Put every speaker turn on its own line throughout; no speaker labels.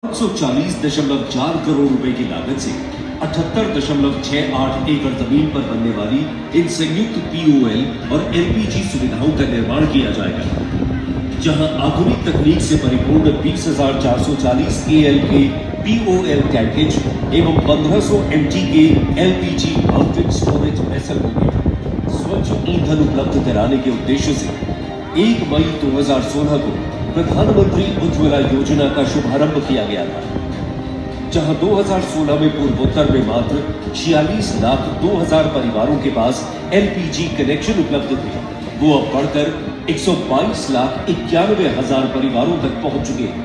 140.4 करोड़ रुपए की लागत से 78.68 एकड़ जमीन पर बनने वाली इन संयुक्त पीओएल और एलपीजी सुविधाओं का निर्माण किया जाएगा, जहां आधुनिक तकनीक से परिपूर्ण 20,440 केएल के पीओएल टैंकेज एवं 1500 एमटी के एलपीजी आउटलेट स्टोरेज वेसल होंगे। स्वच्छ ईंधन उपलब्ध कराने के उद्देश्य से 1 मई 2016 को प्रधानमंत्री उज्ज्वला योजना का शुभारंभ किया गया था, जहां 2016 में पूर्वोत्तर में मात्र 46 लाख 2,000 परिवारों के पास एलपीजी कनेक्शन उपलब्ध थे, वो अब बढ़कर 122 लाख 91,000 परिवारों तक पहुंच चुके हैं।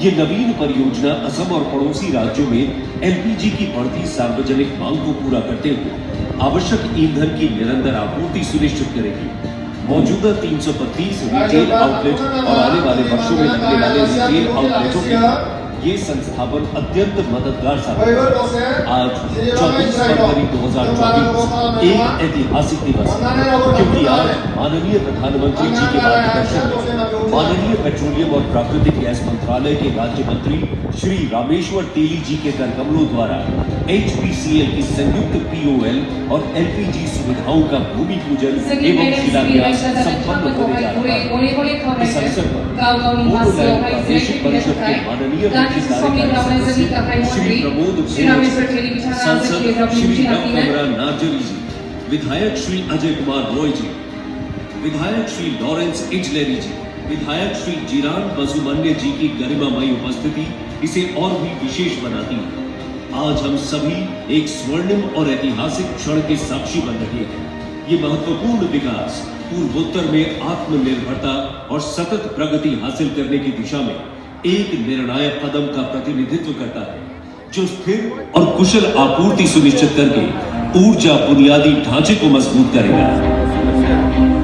ये नवीन परियोजना असम और पड़ोसी राज्यों में एलपीजी की बढ़ती सार्वजनिक मांग को पूरा करते हुए आवश्यक ईंधन की निरंतर आपूर्ति सुनिश्चित करेगी। मौजूदा 332 रिटेल आउटलेट और आने वाले वर्षों में लगने वाले रिटेल आउटलेटों के ये संस्थापन अत्यंत मददगार साबित होगा। आज 24 फरवरी 2024 एक ऐतिहासिक दिवस है, क्योंकि आज माननीय प्रधानमंत्री जी के मार्गदर्शन में माननीय पेट्रोलियम और प्राकृतिक गैस मंत्रालय के राज्य मंत्री श्री रामेश्वर तेली जी के करकमलों द्वारा एचपीसीएल की संयुक्त पीओएल और एलपीजी सुविधाओं का भूमि पूजन एवं शिलान्यास संपन्न होने जा रहा है। इस अवसर पर प्रादेशिक परिषद के माननीय श्री प्रमोद सांसद श्री नवकमरा नार्जरी जी, विधायक श्री अजय कुमार रॉय जी, विधायक श्री लॉरेंस इजलेरी जी, विधायक श्री जीरान बसुमन्य जी की गरिमामयी उपस्थिति इसे और भी विशेष बनाती है। आज हम सभी एक स्वर्णिम और ऐतिहासिक क्षण के साक्षी बन रहे हैं। ये महत्वपूर्ण विकास पूर्वोत्तर में आत्मनिर्भरता और सतत प्रगति हासिल करने की दिशा में एक निर्णायक कदम का प्रतिनिधित्व करता है, जो स्थिर और कुशल आपूर्ति सुनिश्चित करके ऊर्जा बुनियादी ढांचे को मजबूत करेगा।